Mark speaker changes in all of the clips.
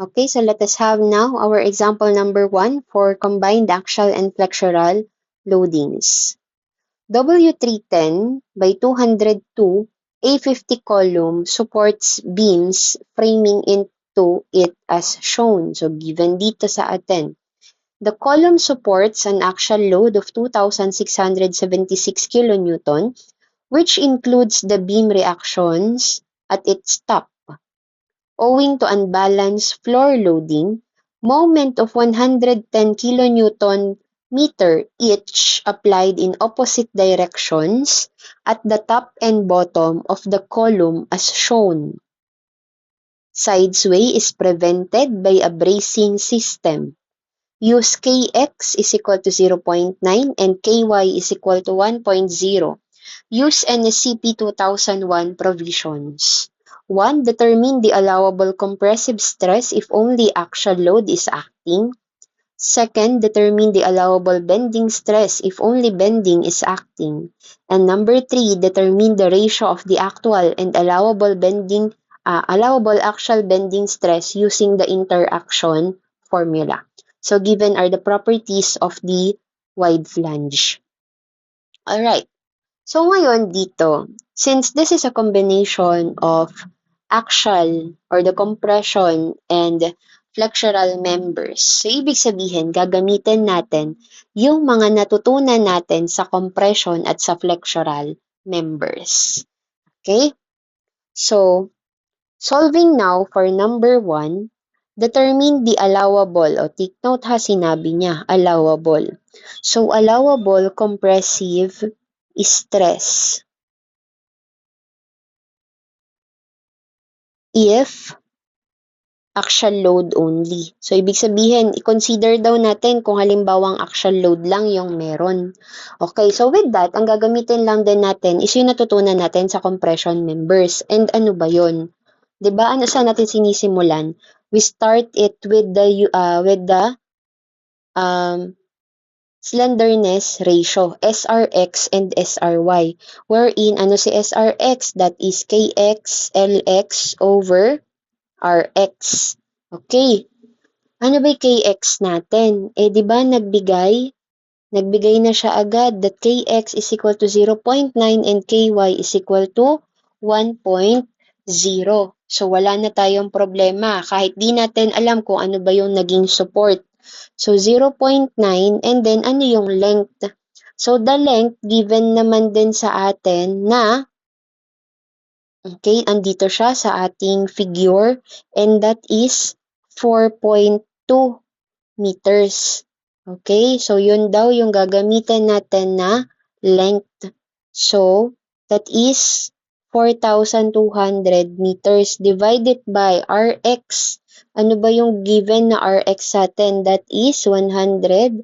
Speaker 1: Okay, so let us have now our example number 1 for combined axial and flexural loadings. W310 by 202 A50 column supports beams framing into it as shown. So given dito sa atin. The column supports an axial load of 2,676 kN, which includes the beam reactions at its top. Owing to unbalanced floor loading, moment of 110 kN meter each applied in opposite directions at the top and bottom of the column as shown. Side sway is prevented by a bracing system. Use Kx is equal to 0.9 and Ky is equal to 1.0. Use NSCP 2001 provisions. 1. Determine the allowable compressive stress if only axial load is acting. Second, determine the allowable bending stress if only bending is acting. And number 3, determine the ratio of the actual and allowable axial bending stress using the interaction formula. So given are the properties of the wide flange. Alright. So ngayon dito, since this is a combination of axial or the compression and flexural members, so ibig sabihin gagamitin natin yung mga natutunan natin sa compression at sa flexural members. Okay? So, solving now for number 1, determine the allowable, o take note ha, sinabi niya, allowable. So, allowable compressive stress if axial load only. So, ibig sabihin, i-consider daw natin kung halimbawang axial load lang yung meron. Okay, so with that, ang gagamitin lang din natin is yung natutunan natin sa compression members. And ano ba yun? Diba, ano saan natin sinisimulan? We start it with the slenderness ratio, SRX and SRY. Wherein, ano si SRX? That is KX LX over RX. Okay. Ano ba yung KX natin? Eh, di ba nagbigay na siya agad that KX is equal to 0.9 and KY is equal to 1.0. So, wala na tayong problema. Kahit di natin alam kung ano ba yung naging support. So, 0.9 and then ano yung length? So, the length given naman din sa atin na okay, andito siya sa ating figure and that is 4.2 meters. Okay, so yun daw yung gagamitin natin na length. So, that is 4,200 meters divided by Rx. Ano ba yung given na Rx sa atin? That is 142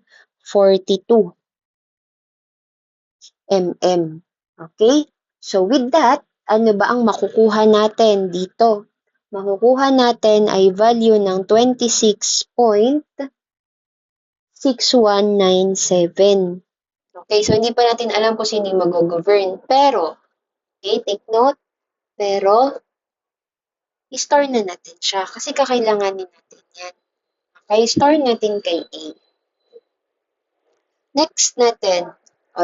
Speaker 1: mm. Okay, so with that, ano ba ang makukuha natin dito? Makukuha natin ay value ng 26.6197. Okay, so hindi pa natin alam kung sino yung mag-govern. Pero, okay, take note, pero, i-store na natin siya kasi kakailanganin natin yan. Okay, store natin kay A. Next natin,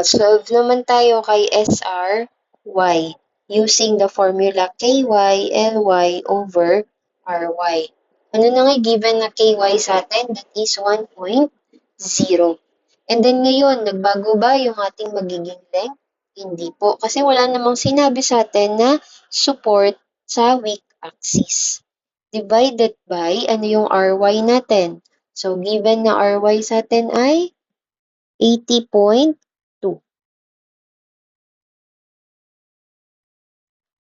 Speaker 1: solve naman tayo kay SRY using the formula KY LY over RY. Ano na nga given na KY sa atin? That is 1.0. And then ngayon, nagbago ba yung ating magiging length? Hindi po. Kasi wala namang sinabi sa atin na support sa weak axis. Divided by, ano yung RY natin? So, given na RY sa atin ay 80.2.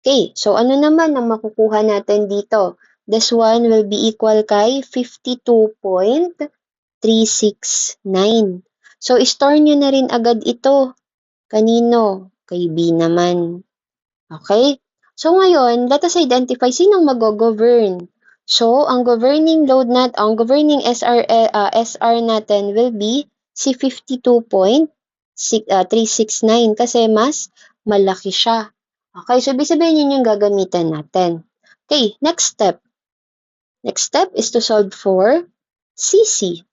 Speaker 1: Okay, so ano naman ang makukuha natin dito? This one will be equal kay 52.369. So, store nyo na rin agad ito. Kanino? Kay B naman. Okay? So, ngayon, let us identify sinong mag-govern. So, ang governing SR natin will be si 52.369 kasi mas malaki siya. Okay, so ibig sabihin yun yung gagamitan natin. Okay, next step. Next step is to solve for CC.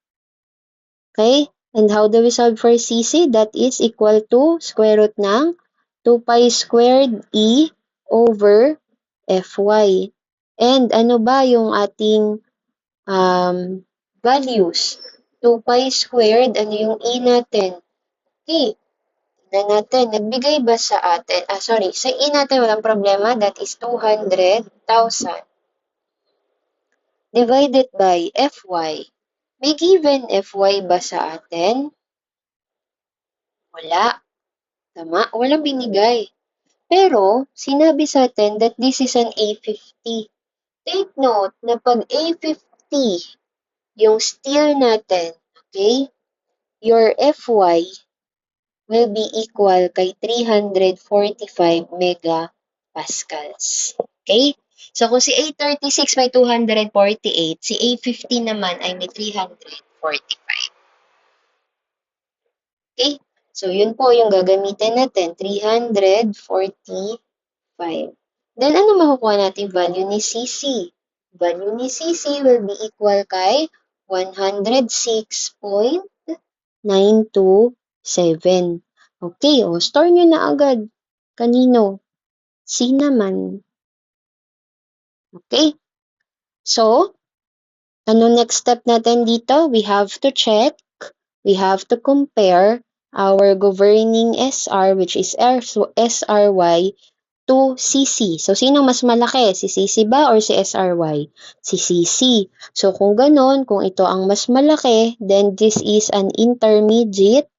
Speaker 1: Okay? And how do we solve for CC? That is equal to square root ng 2 pi squared E over Fy. And ano ba yung ating values? 2 pi squared, ano yung E natin? Okay, tignan natin. Nagbigay ba sa atin? Sorry, sa E natin walang problema. That is 200,000 divided by Fy. May given Fy ba sa atin? Wala. Tama, walang binigay. Pero, sinabi sa atin that this is an A50. Take note na pag A50, yung steel natin, okay, your Fy will be equal kay 345 megapascals. Okay? So, kung si A36 may 248, si A50 naman ay may 345. Okay? So, yun po yung gagamitin natin, 345. Then, ano makukuha natin value ni CC? Value ni CC will be equal kay 106.927. Okay, o store nyo na agad. Kanino? C naman. Okay? So, ano next step natin dito? We have to check, we have to compare our governing SR, which is SRY, to CC. So, sino mas malaki? Si CC ba or si SRY? Si CC. So, kung ganon, kung ito ang mas malaki, then this is an intermediate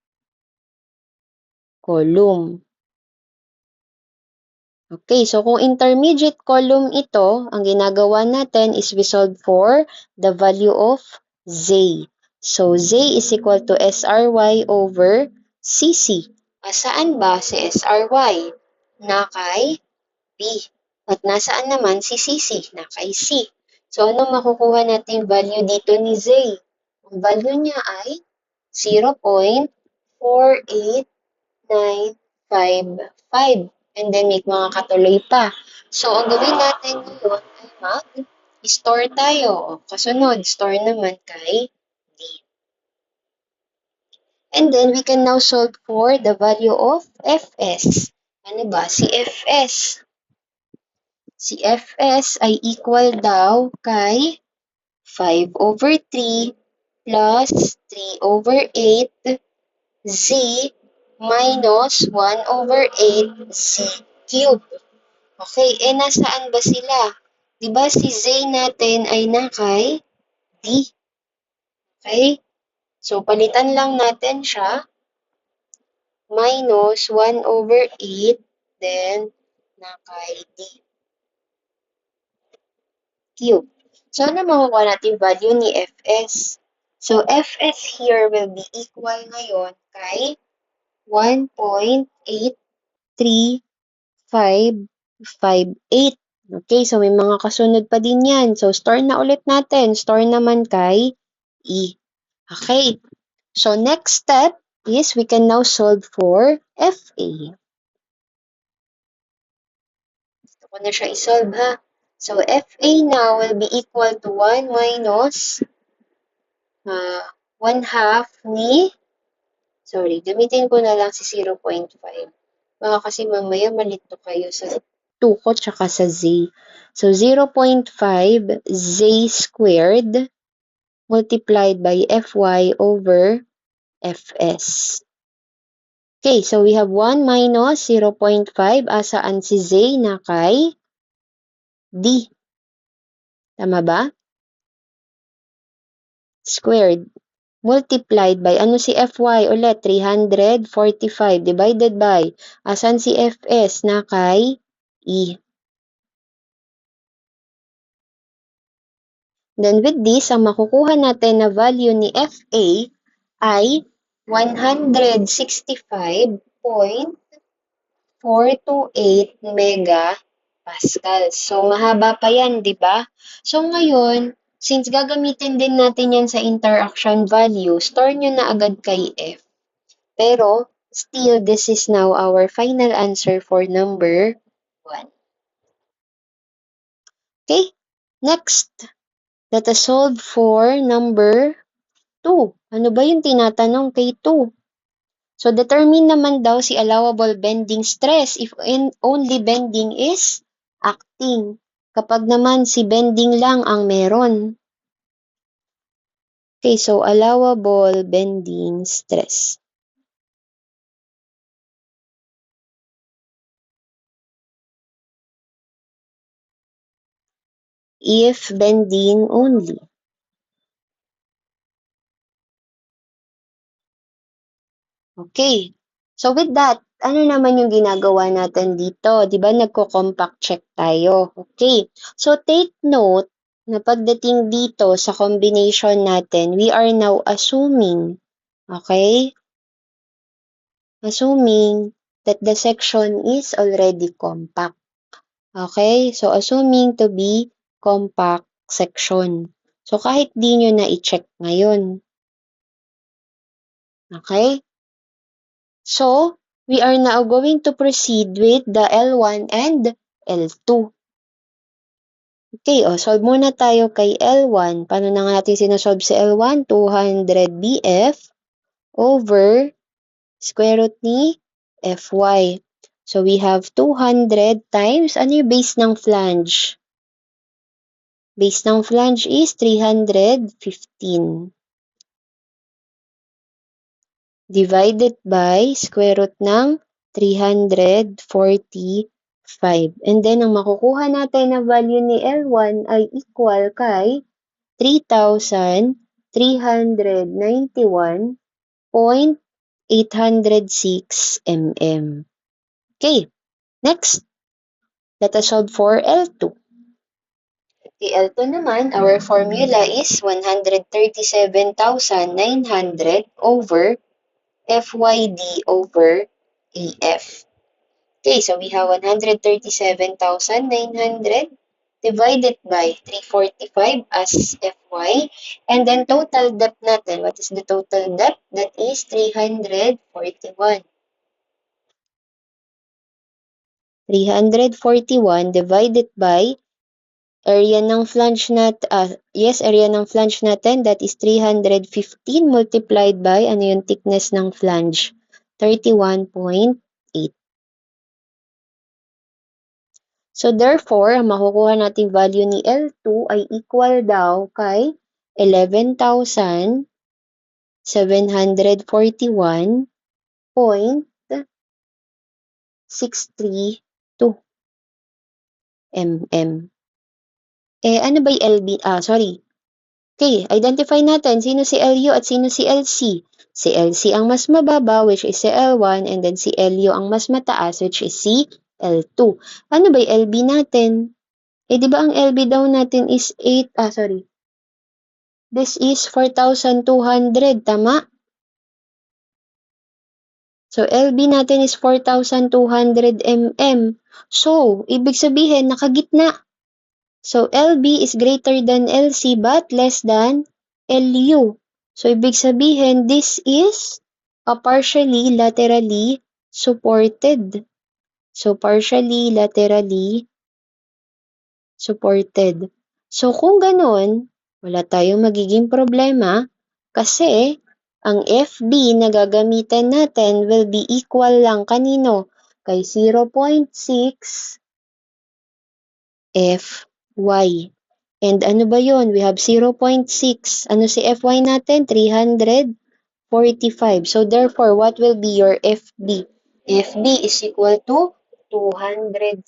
Speaker 1: column. Okay, so kung intermediate column ito, ang ginagawa natin is we solve for the value of Z. So, Z is equal to SRY over CC. Saan ba si SRY? Na kay B. At nasaan naman si CC? Na kay C. So, ano makukuha natin value dito ni Z? Ang value niya ay 0.48955. And then, may mga katuloy pa. So, ang gawin natin ngayon ay mag-store tayo. Kasunod, store naman kay D. And then, we can now solve for the value of Fs. Ano ba si Fs? Si Fs ay equal daw kay 5 over 3 plus 3 over 8 z minus 1 over 8 z cube. Okay, nasaan ba sila? Diba si z natin ay na kay d? Okay, so palitan lang natin siya. Minus 1 over 8, then na kay d cube. So, ano makukuha natin value ni Fs? So, Fs here will be equal ngayon kay 1.83558. Okay, so may mga kasunod pa din yan. So, store na ulit natin. Store naman kay E. Okay, so next step is we can now solve for Fa. Gusto ko na siya isolve ha. So, Fa now will be equal to 1 minus 1 half ni, sorry, gamitin ko na lang si 0.5. Baka kasi mamaya malito kayo sa 2 ko tsaka sa z. So, 0.5 z squared multiplied by Fy over Fs. Okay, so we have 1 minus 0.5. Asaan si z na kay d? Tama ba? Squared. Multiplied by, ano si Fy ulit? 345 divided by, asan si Fs na kay E. Then with this, ang makukuha natin na value ni Fa ay 165.428 megapascals. So, mahaba pa yan, di ba? So, ngayon, since gagamitin din natin yan sa interaction value, store nyo na agad kay F. Pero, still, this is now our final answer for number 1. Okay, next. Let us solve for number 2. Ano ba yung tinatanong kay 2? So, determine naman daw si allowable bending stress if only bending is acting. Kapag naman si bending lang ang meron. Okay, so allowable bending stress. If bending only. Okay. So with that, ano naman yung ginagawa natin dito? 'Di ba nagko-compact check tayo? Okay. So take note na pagdating dito sa combination natin, we are now assuming, okay? Assuming that the section is already compact. Okay? So assuming to be compact section. So kahit di nyo na i-check ngayon. Okay? So, we are now going to proceed with the L1 and L2. Okay, solve muna tayo kay L1. Paano na nga natin sinasolve si L1? 200 BF over square root ni Fy. So, we have 200 times, ano yung base ng flange? Base ng flange is 315. Divided by square root ng 345. And then, ang makukuha natin na value ni L1 ay equal kay 3,391.806 mm. Okay, next, let us solve for L2. The L2 naman, our formula is 137,900 over FYD over AF. Okay, so we have 137,900 divided by 345 as FY. And then total depth natin, what is the total depth? That is 341. 341 divided by area ng flange natin, area ng flange natin, that is 315 multiplied by, ano yung thickness ng flange? 31.8. So therefore, ang makukuha nating value ni L2 ay equal daw kay 11,741.632 mm. Ano ba yung LB? Sorry. Okay, identify natin sino si LU at sino si LC. Si LC ang mas mababa, which is si L1, and then si LU ang mas mataas, which is si L2. Ano ba yung LB natin? Di ba ang LB daw natin is 8, sorry. This is 4,200, tama? So, LB natin is 4,200 mm. So, ibig sabihin, nakagitna. So, LB is greater than LC but less than LU. So, ibig sabihin, this is a partially laterally supported. So, partially laterally supported. So, kung ganun, wala tayong magiging problema kasi ang FB na gagamitin natin will be equal lang kanino? Kay 0.6 Fy. And ano ba yon? We have 0.6. Ano si Fy natin? 345. So, therefore, what will be your FB? FB is equal to 207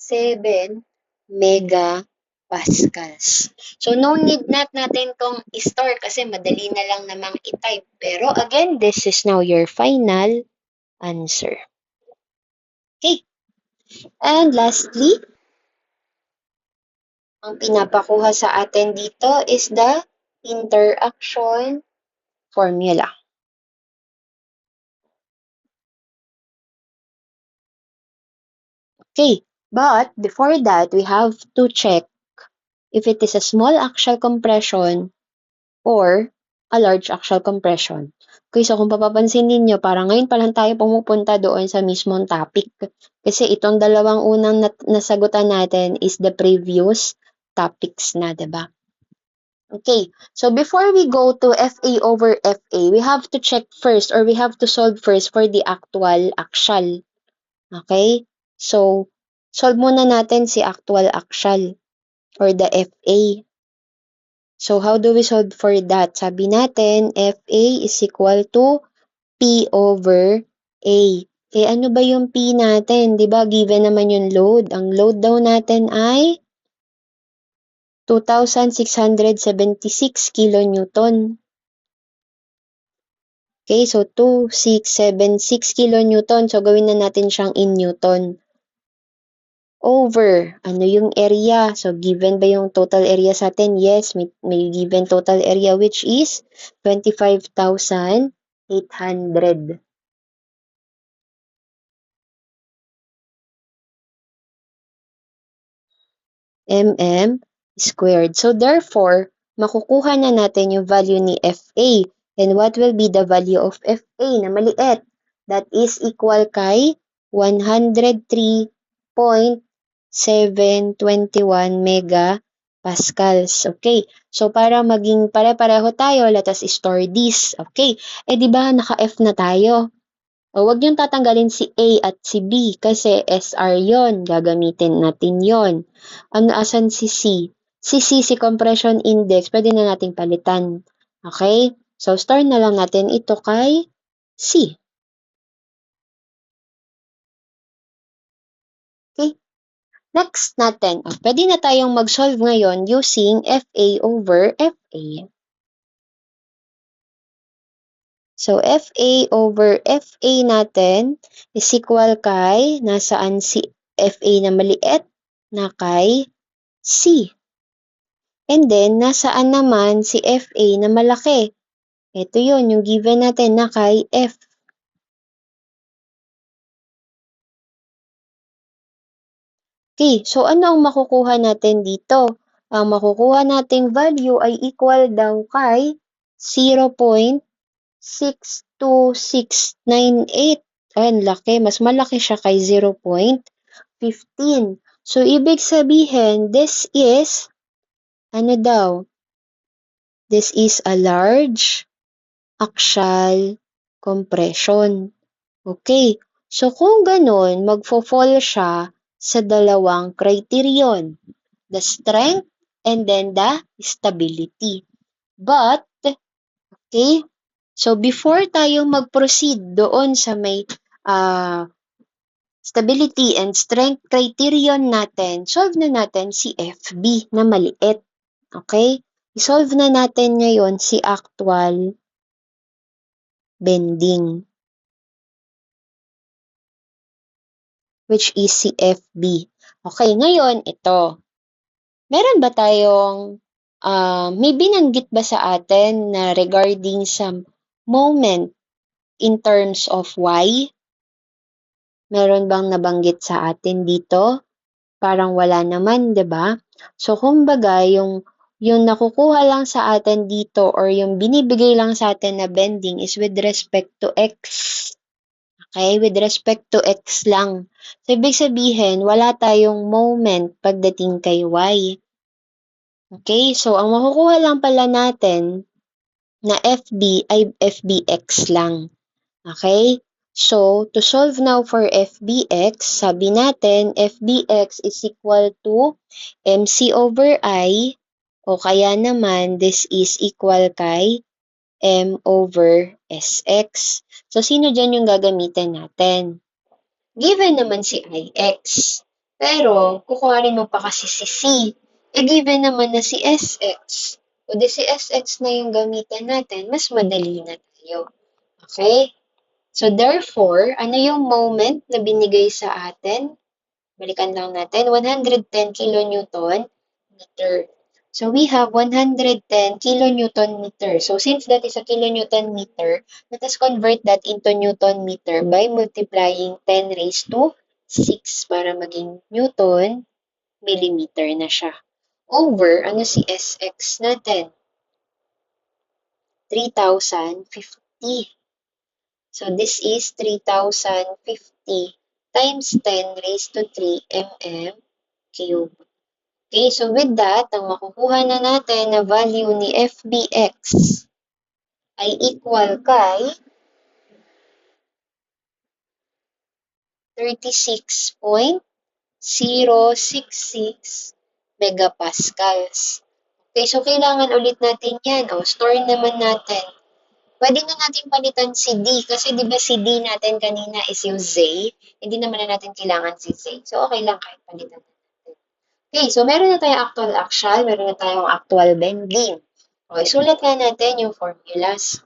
Speaker 1: megapascals. So, no need natin tong i-store kasi madali na lang namang i-type. Pero again, this is now your final answer. Okay. And lastly, ang pinapakuha sa atin dito is the interaction formula. Okay, but before that, we have to check if it is a small axial compression or a large axial compression. Okay, so kung papapansin ninyo, parang ngayon pa lang tayo pumupunta doon sa mismong topic. Kasi itong dalawang unang nasagutan natin is the previous topics na, diba? Okay, so before we go to FA over FA, we have to check first or we have to solve first for the actual. Okay? So, solve muna natin si actual or the FA. So, how do we solve for that? Sabi natin, FA is equal to P over A. Eh, ano ba yung P natin? 'Di ba given naman yung load. Ang load daw natin ay 2,676 kilonewton. Okay, so 2,676 kilonewton. So, gawin na natin siyang in Newton. Over, ano yung area? So, given ba yung total area sa atin? Yes, may given total area which is 25,800 mm squared. So, therefore, makukuha na natin yung value ni FA. And what will be the value of FA na maliit? That is equal kay 103.721 megapascals. Okay. So, para maging pare-pareho tayo, let us store this. Okay. Eh, di ba naka-F na tayo? O, huwag niyong tatanggalin si A at si B kasi SR yon, gagamitin natin yon. Ano, asan si C? Si C, si compression index, pwede na nating palitan. Okay? So, store na lang natin ito kay C. Okay? Next natin, pwede na tayong mag-solve ngayon using FA over FA. So, FA over FA natin is equal kay, nasaan si FA na maliit? Na kay C. And then, nasaan naman si FA na malaki? Ito yun, yung given natin na kay F. Okay, so ano ang makukuha natin dito? Ang makukuha nating value ay equal daw kay 0.62698. Ayan, laki. Mas malaki siya kay 0.15. So, ibig sabihin, this is, ano daw? This is a large axial compression. Okay. So, kung ganun, magfo-fall siya sa dalawang criterion. The strength and then the stability. But, okay, so before tayo mag-proceed doon sa may stability and strength criterion natin, solve na natin si FB na maliit. Okay? I-solve na natin ngayon si actual bending, which is si FB. Okay, ngayon ito. Meron ba tayong, may binanggit ba sa atin na regarding sa moment in terms of Y? Meron bang nabanggit sa atin dito? Parang wala naman, 'di ba? So kumbaga yung nakukuha lang sa atin dito or yung binibigay lang sa atin na bending is with respect to X. Okay, with respect to X lang. So ibig sabihin, wala tayong moment pagdating kay Y. Okay, so ang makukuha lang pala natin na FB ay FBX lang. Okay? So, to solve now for FBX, sabi natin, FBX is equal to MC over I, o kaya naman, this is equal kay M over SX. So, sino dyan yung gagamitin natin? Given naman si IX. Pero, kukuharin mo pa kasi si C. Given naman na si SX. O di si SX na yung gamitan natin, mas madali na tayo. Okay? So, therefore, ano yung moment na binigay sa atin? Balikan lang natin, 110 kilonewton meter. So, we have 110 kilonewton meter. So, since that is a kilonewton meter, let us convert that into newton meter by multiplying 10 raised to 6 para maging newton millimeter na siya. Over, ano si SX natin? 3,050. So, this is 3,050 times 10 raised to 3 mm cube. Okay, so with that, ang makukuha na natin na value ni FBX ay equal kay 36.066 megapascals. Okay, so kailangan ulit natin yan. O, store naman natin. Pwede na natin palitan si D kasi di ba si D natin kanina is yung Z. Hindi naman na natin kailangan si Z. So, okay lang kahit palitan natin. Okay, so meron na tayong actual axial, meron na tayong actual bending. Okay, sulat nga natin yung formulas.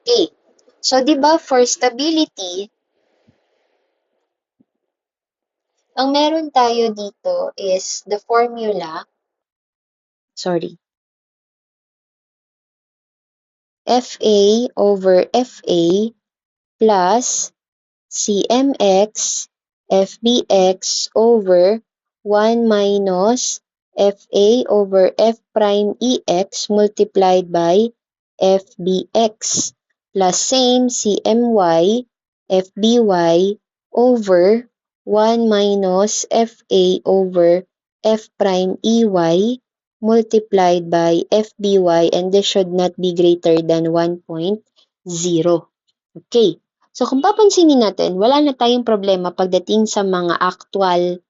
Speaker 1: Okay, so di ba for stability, ang meron tayo dito is the formula, FA over FA plus CMX FBX over 1 minus FA over F prime EX multiplied by FBX plus same CMY FBY over 1 minus FA over F prime EY multiplied by FBY, and this should not be greater than 1.0. Okay. So kung papansinin natin, wala na tayong problema pagdating sa mga actual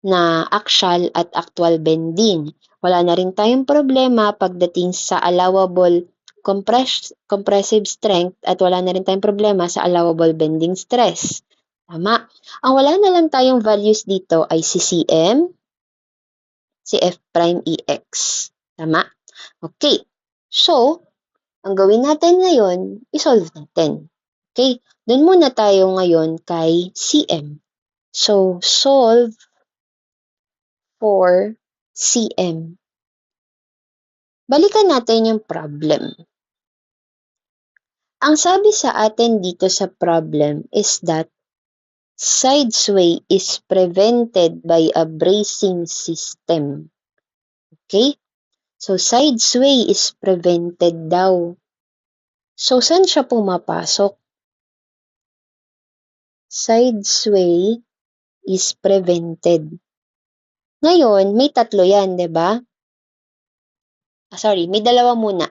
Speaker 1: na axial at actual bending. Wala na rin tayong problema pagdating sa allowable compressive strength at wala na rin tayong problema sa allowable bending stress. Tama. Ang wala na lang tayong values dito ay si CM, si F prime EX. Tama? Okay. So, ang gawin natin ngayon, isolve natin. Okay? Doon muna tayo ngayon kay CM. So, solve for CM. Balikan natin yung problem. Ang sabi sa atin dito sa problem is that side sway is prevented by a bracing system. Okay? So, side sway is prevented daw. So, saan siya pumapasok? Side sway is prevented. Ngayon, may tatlo yan, di ba? May dalawa muna.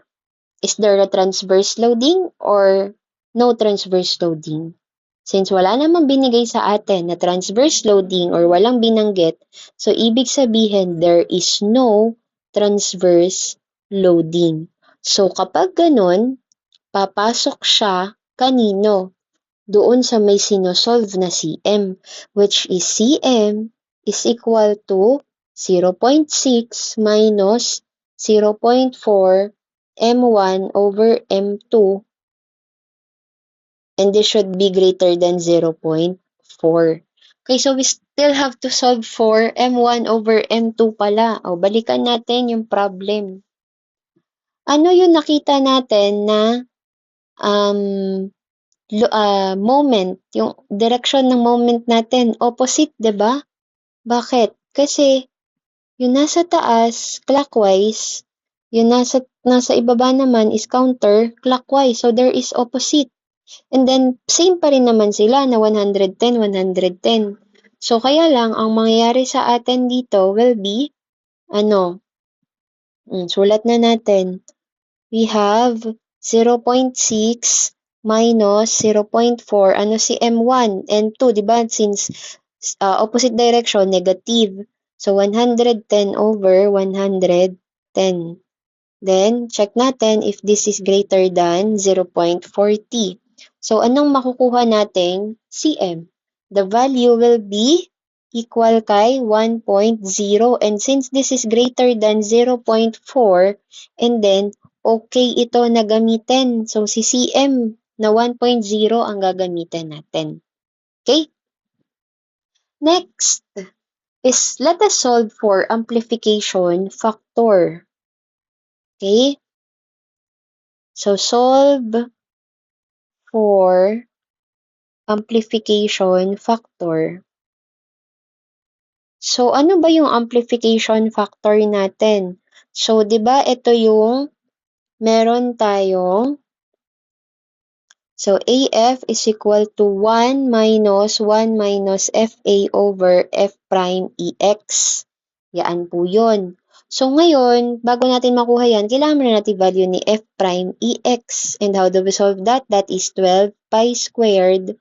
Speaker 1: Is there a transverse loading or no transverse loading? Since wala namang binigay sa atin na transverse loading or walang binanggit, so ibig sabihin there is no transverse loading. So kapag ganun, papasok siya kanino? Doon sa may sinosolve na CM, which is CM is equal to 0.6 minus 0.4 M1 over M2, and this should be greater than 0.4. Okay, so we still have to solve for M1 over M2 pala. O, balikan natin yung problem. Ano yung nakita natin na moment, yung direction ng moment natin, opposite, 'di ba? Bakit? Kasi yung nasa taas, clockwise, yung nasa ibaba naman is counter clockwise. So there is opposite. And then same pa rin naman sila na 110, 110. So kaya lang ang mangyayari sa atin dito will be sulat na natin. We have 0.6 minus 0.4, si M1 and 2, di ba? Since opposite direction, negative. So, 110 over 110. Then, check natin if this is greater than 0.40. So, anong makukuha nating CM? The value will be equal kay 1.0, and since this is greater than 0.4, and then okay ito na gamitin. So, si CM na 1.0 ang gagamitin natin. Okay? Next is let us solve for amplification factor. Okay? So, solve for amplification factor. So, ano ba yung amplification factor natin? So, di ba ito yung meron tayong So, AF is equal to 1 minus FA over F prime EX. Yan po yun. So, ngayon, bago natin makuha yan, kailangan na natin value ni F prime EX. And how do we solve that? That is 12 pi squared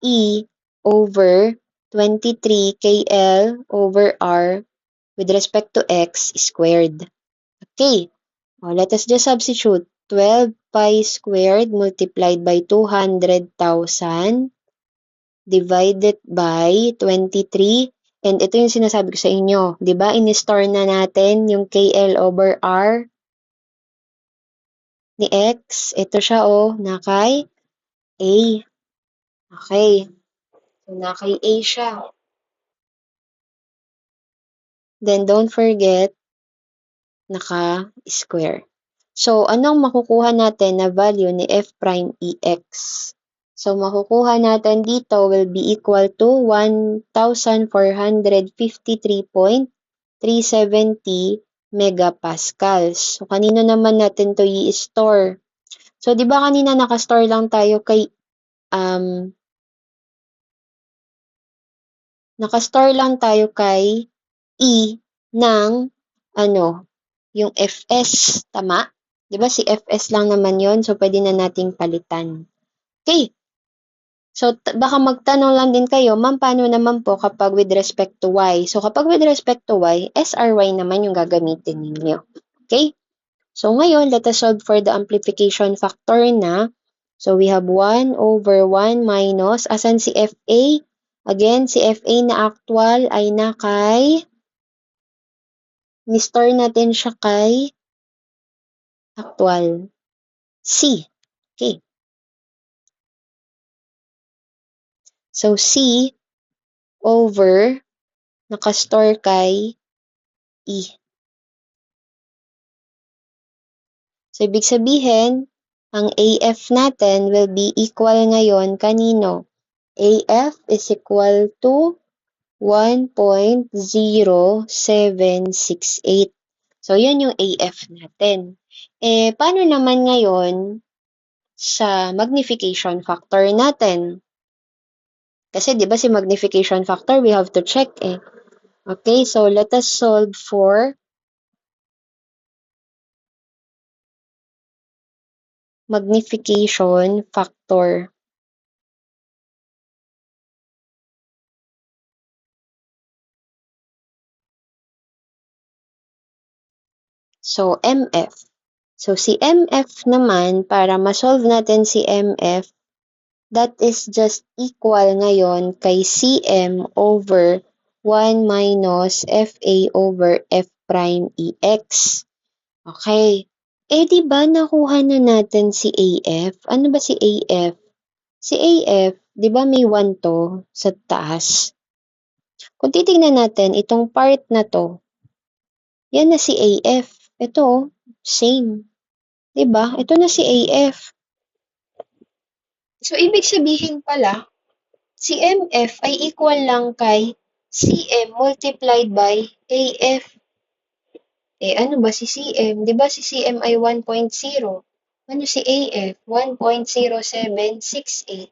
Speaker 1: E over 23 KL over R with respect to X squared. Okay. Let us just substitute 12 pi squared multiplied by 200,000 divided by 23. And ito yung sinasabi ko sa inyo. Diba, in-store na natin yung KL over R ni X. Ito siya, na kay A. Okay. So, na kay A siya. Then, don't forget, naka-square. So, anong makukuha natin na value ni F prime EX? So, makukuha natin dito will be equal to 1,453.370 megapascals. So, kanino naman natin to i-store? So, di ba kanina nakastore lang tayo kay E ng yung Fs, tama? Di ba si Fs lang naman yon, so pwede na nating palitan. Okay. So, baka magtanong lang din kayo, ma'am, paano naman po kapag with respect to y? So, kapag with respect to y, SRY naman yung gagamitin ninyo. Okay? So, ngayon, let us solve for the amplification factor na. So, we have 1 over 1 minus, asan si FA? Again, si FA na actual ay ni-store natin siya kay actual C. Okay. So, C over nakastore kay E. So, ibig sabihin, ang AF natin will be equal ngayon kanino? AF is equal to 1.0768. So, yun yung AF natin. Paano naman ngayon sa magnification factor natin? Kasi, di ba si magnification factor, we have to check Okay, so let us solve for magnification factor. So, MF. So, si MF naman, para ma-solve natin si MF, that is just equal ngayon kay CM over 1 minus FA over F prime EX. Okay. Di ba nakuha na natin si AF? Ano ba si AF? Si AF, di ba may 1 to sa taas? Kung titingnan natin, itong part na to, yan na si AF. Ito, same. Diba? Ito na si AF. So, ibig sabihin pala, si MF ay equal lang kay CM multiplied by AF. Ano ba si CM? Diba si CM ay 1.0? Ano si AF? 1.0768.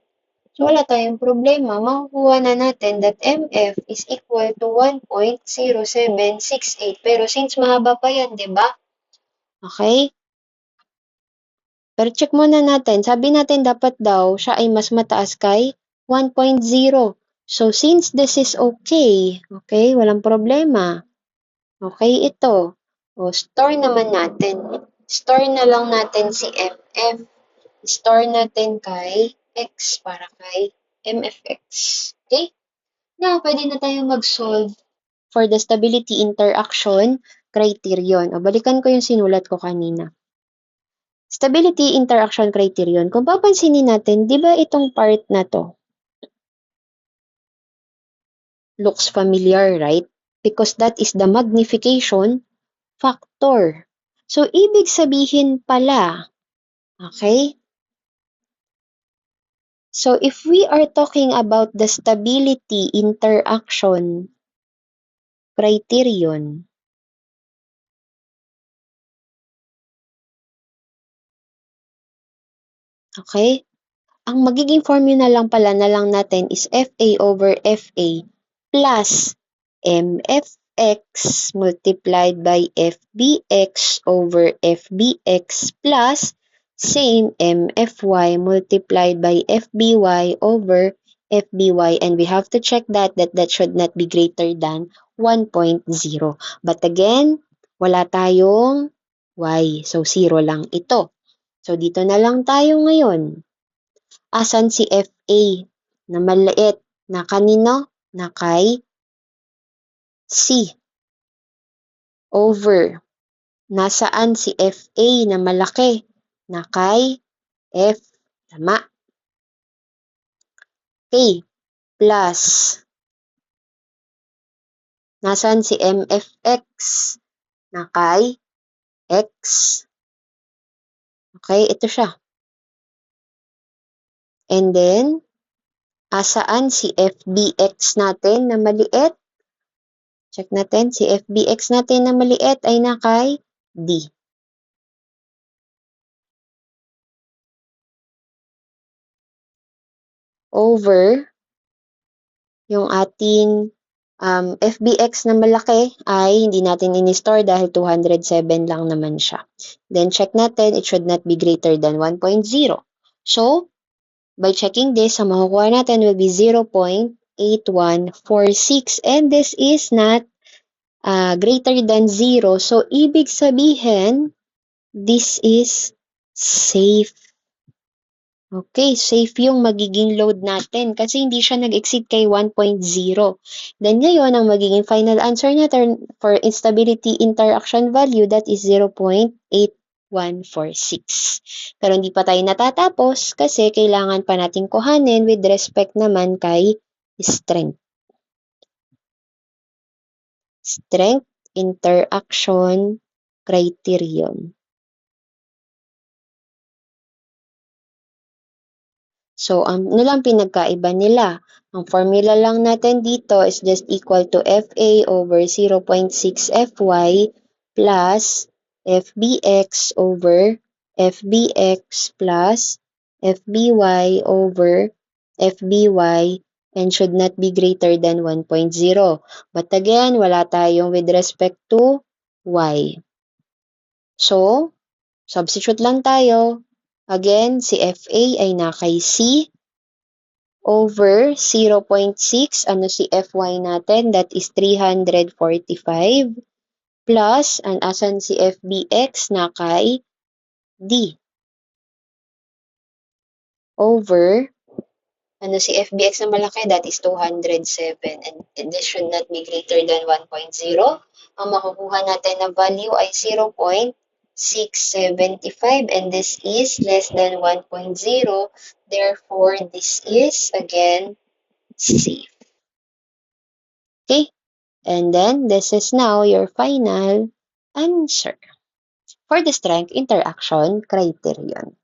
Speaker 1: So, wala tayong problema. Makukuha na natin that MF is equal to 1.0768. Pero since mahaba pa yan, diba? Okay? Pero check muna natin. Sabi natin dapat daw siya ay mas mataas kay 1.0. So, since this is okay, walang problema. Okay, ito. Store naman natin. Store na lang natin si MF. Store natin kay X para kay MFX. Okay? Now, pwede na tayong mag-solve for the stability interaction criterion. Balikan ko yung sinulat ko kanina. Stability interaction criterion. Kung papansinin natin, di ba itong part na to looks familiar, right? Because that is the magnification factor. So, ibig sabihin pala, okay? So, if we are talking about the stability interaction criterion, okay? ang magiging formula lang pala na lang natin is FA over FA plus MFX multiplied by FBX over FBX plus same MFY multiplied by FBY over FBY, and we have to check that should not be greater than 1.0. But again, wala tayong y. So, 0 lang ito. So, dito na lang tayo ngayon. Asan si FA na maliit? Na kanino? Na kay C. Over. Nasaan si FA na malaki? Na kay F. Tama. Okay. Plus. Nasaan si MFX? Na kay X. Okay, ito siya. And then, asaan si FBX natin na maliit? Check natin, si FBX natin na maliit ay na kay D. Over, yung ating FBX na malaki ay hindi natin in-store dahil 207 lang naman siya. Then check natin, it should not be greater than 1.0. So, by checking this, ang makukuha natin will be 0.8146, and this is not greater than 0. So, ibig sabihin, this is safe. Okay, safe yung magiging load natin kasi hindi siya nag-exceed kay 1.0. Then ngayon, ang magiging final answer natin for instability interaction value, that is 0.8146. Pero hindi pa tayo natatapos kasi kailangan pa natin kuhanin with respect naman kay strength. Strength interaction criterion. So, ano lang pinagkaiba nila? Ang formula lang natin dito is just equal to FA over 0.6 FY plus FBX over FBX plus FBY over FBY, and should not be greater than 1.0. But again, wala tayong with respect to Y. So, substitute lang tayo. Again, si FA ay na kay C over 0.6. Ano si FY natin? That is 345 plus, ang asan si FBX na kay D over, ano si FBX na malaki? That is 207, and this should not be greater than 1.0. Ang makukuha natin na value ay 0.675, and this is less than 1.0. Therefore, this is again safe. Okay, and then this is now your final answer for the strength interaction criterion.